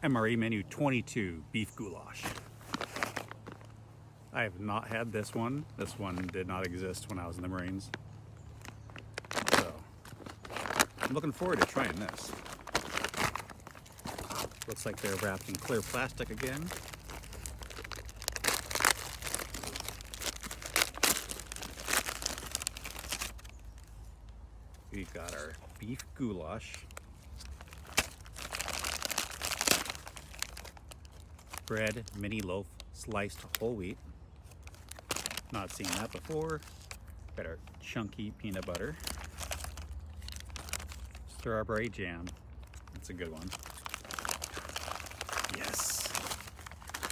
MRE menu 22 beef goulash. I have not had this one. This one did not exist when I was in the Marines. So I'm looking forward to trying this. Looks like they're wrapped in clear plastic again. We've got our beef goulash, bread, mini loaf, sliced whole wheat. Not seen that before. Got our chunky peanut butter, strawberry jam. That's a good one. Yes.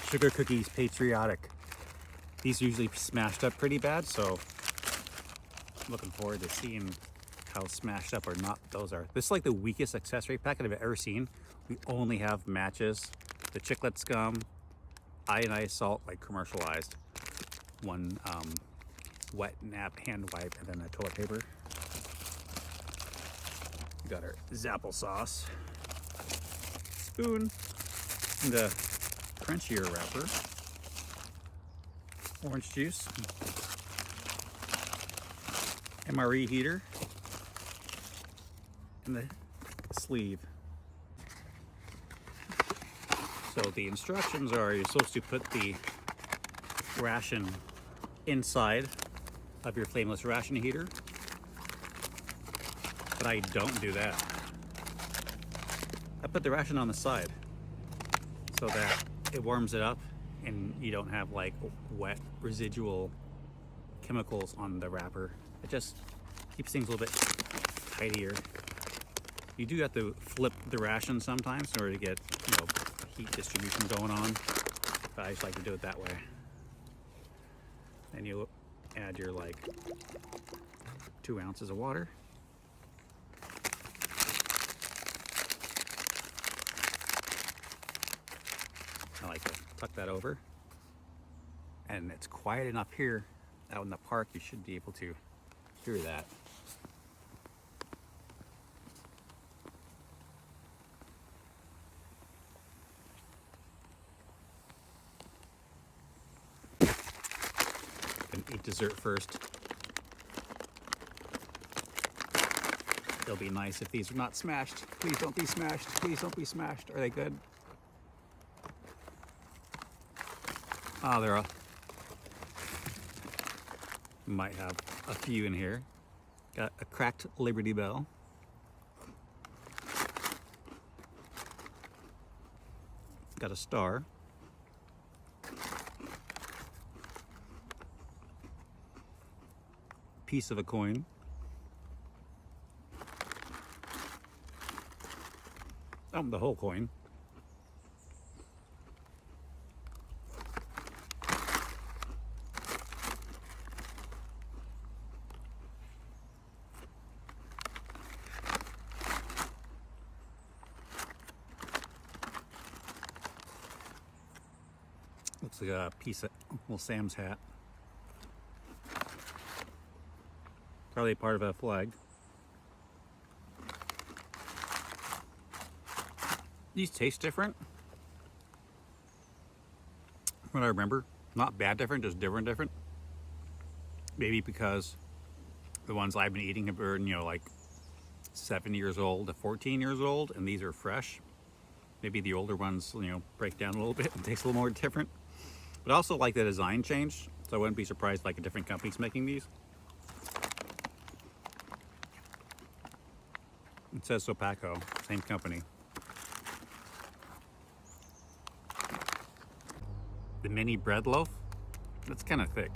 Sugar cookies, patriotic. These usually smashed up pretty bad, so I'm looking forward to seeing how smashed up or not those are. This is like the weakest accessory packet I've ever seen. We only have matches, the chiclet scum, iodized salt, like commercialized, one wet nap hand wipe, and then a toilet paper. We got our Zapple sauce, spoon, and a crunchier wrapper, orange juice, MRE heater, and the sleeve. So the instructions are you're supposed to put the ration inside of your flameless ration heater, but I don't do that. I put the ration on the side so that it warms it up and you don't have like wet residual chemicals on the wrapper. It just keeps things a little bit tidier. You do have to flip the ration sometimes in order to get, heat distribution going on, but I just like to do it that way. And you add your 2 ounces of water. I like to tuck that over. And it's quiet enough here, out in the park, you should be able to hear that. And eat dessert first. It'll be nice if these are not smashed. Please don't be smashed. Please don't be smashed. Are they good? Oh, they're all... Might have a few in here. Got a cracked Liberty Bell. Got a star. Piece of a coin. Oh, the whole coin. Looks like a piece of Uncle Sam's hat. Probably part of a flag. These taste different. From what I remember, not bad different, just different. Maybe because the ones I've been eating have been, like 7 years old to 14 years old, and these are fresh. Maybe the older ones, break down a little bit and taste a little more different. But I also like the design change, so I wouldn't be surprised like a different company's making these. It says Sopaco, same company. The mini bread loaf, that's kind of thick.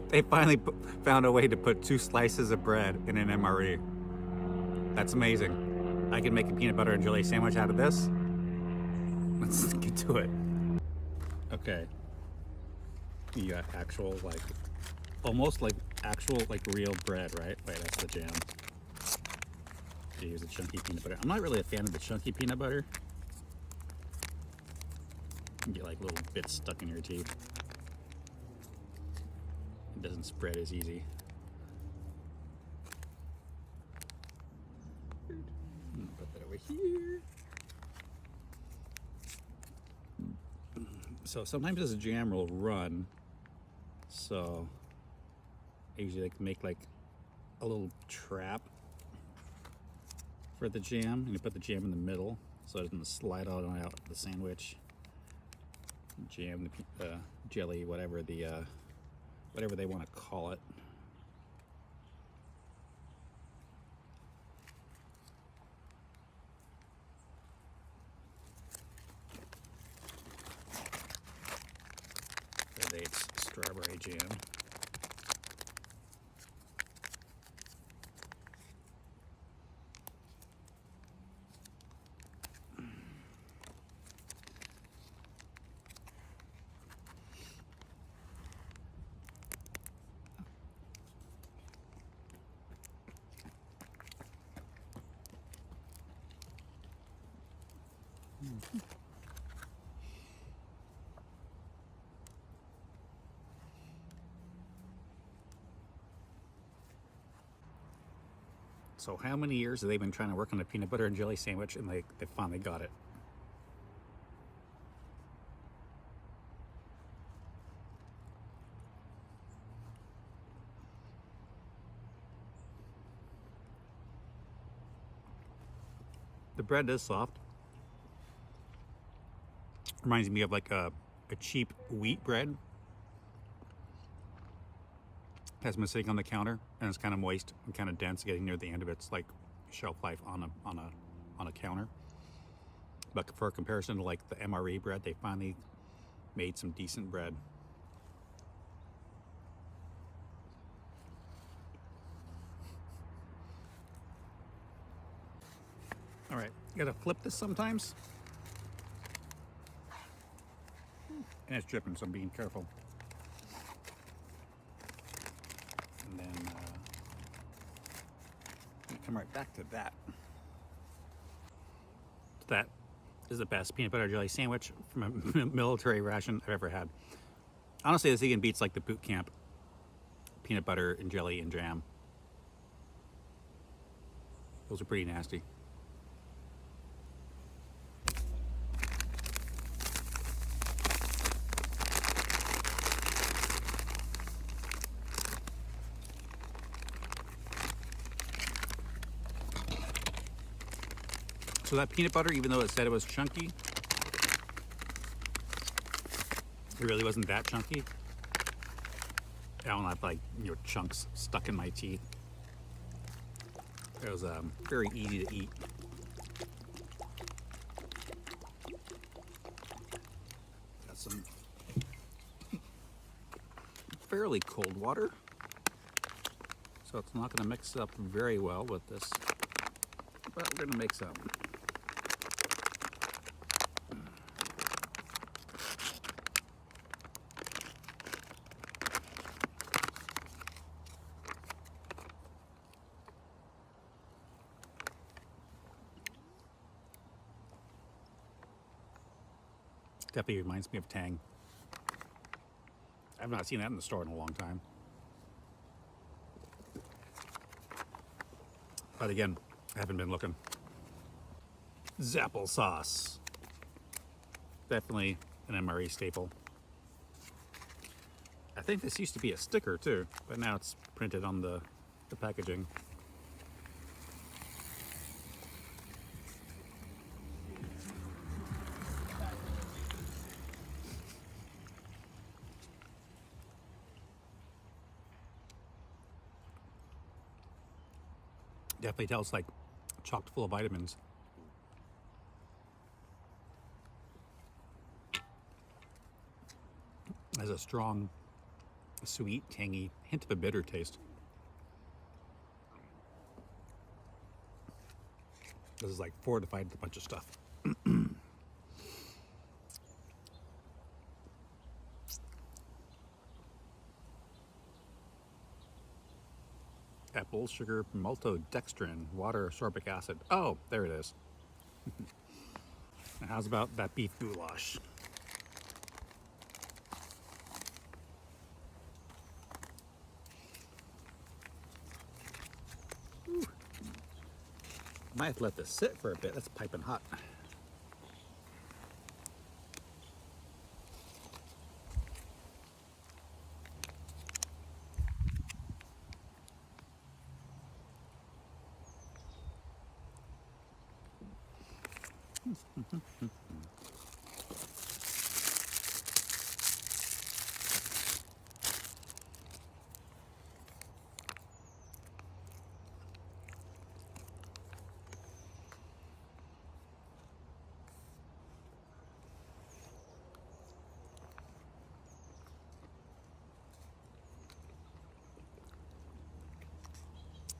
They finally found a way to put 2 slices of bread in an MRE. That's amazing. I can make a peanut butter and jelly sandwich out of this. Let's get to it. Okay. You got actual, almost like actual, real bread, right? Wait, that's the jam. You use a chunky peanut butter. I'm not really a fan of the chunky peanut butter. You get like little bits stuck in your teeth. It doesn't spread as easy. Put that over here. So sometimes this jam will run. So I usually like to make like a little trap for the jam, and you put the jam in the middle so it doesn't slide out the sandwich. Jam, the jelly, whatever they want to call it. It's strawberry jam. So how many years have they been trying to work on a peanut butter and jelly sandwich, and they finally got it? The bread is soft. Reminds me of like a cheap wheat bread. Has been sitting on the counter, and it's kind of moist and kind of dense, getting near the end of its like shelf life on a counter. But for comparison to like the MRE bread, they finally made some decent bread. All right, you gotta flip this sometimes, and it's dripping, so I'm being careful. And then come right back to that. That is the best peanut butter jelly sandwich from a military ration I've ever had. Honestly, this even beats like the boot camp peanut butter and jelly and jam. Those are pretty nasty. So that peanut butter, even though it said it was chunky, it really wasn't that chunky. I don't have like chunks stuck in my teeth. It was very easy to eat. Got some fairly cold water, so it's not going to mix up very well with this, but we're going to make some. Definitely reminds me of Tang. I've not seen that in the store in a long time. But again, I haven't been looking. Zapple sauce. Definitely an MRE staple. I think this used to be a sticker too, but now it's printed on the packaging. Definitely tells like chocked full of vitamins. Has a strong, sweet, tangy hint of a bitter taste. This is like fortified with a bunch of stuff. Apple, sugar, maltodextrin, water, sorbic acid. Oh, there it is. How's about that beef goulash? Might have to let this sit for a bit. That's piping hot.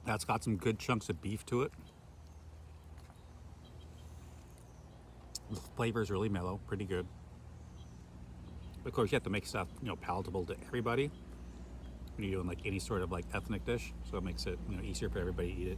That's got some good chunks of beef to it. The flavor is really mellow, pretty good. Of course, you have to make stuff, palatable to everybody when you're doing like any sort of like ethnic dish, so it makes it easier for everybody to eat it.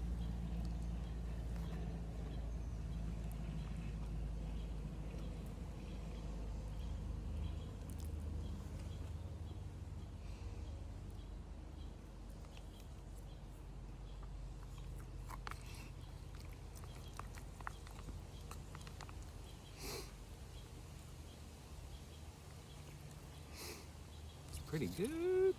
It's pretty good.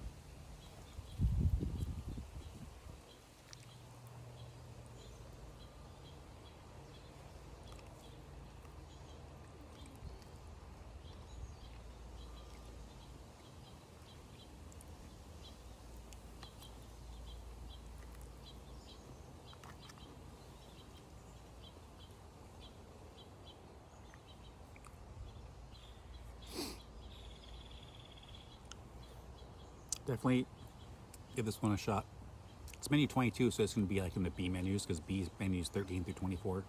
Definitely give this one a shot. It's menu 22, so it's going to be like in the B menus, because B menus 13 through 24.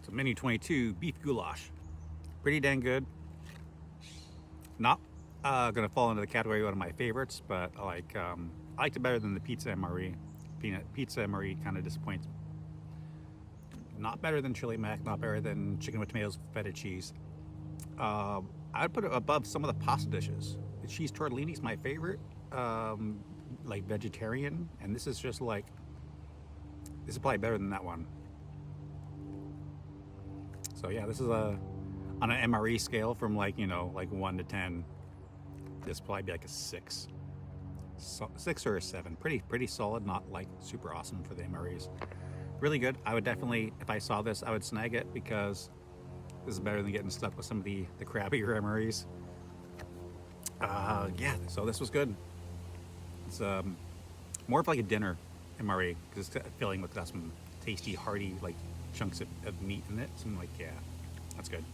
So menu 22, beef goulash. Pretty dang good. Not gonna fall into the category of one of my favorites, but I liked it better than the pizza MRE. Pizza MRE kind of disappoints. Not better than chili mac, not better than chicken with tomatoes, feta cheese. I'd put it above some of the pasta dishes. The cheese tortellini is my favorite, like vegetarian, and this is just like, this is probably better than that one. So yeah, this is on an MRE scale from like 1 to 10. This probably be like a 6, 6 or a 7. Pretty solid, not like super awesome for the MREs. Really good. I would definitely, if I saw this, I would snag it, because this is better than getting stuck with some of the crappier MREs. Yeah, so this was good. It's more of like a dinner MRE, because it's filling with some tasty, hearty like chunks of meat in it. So I'm like, yeah, that's good.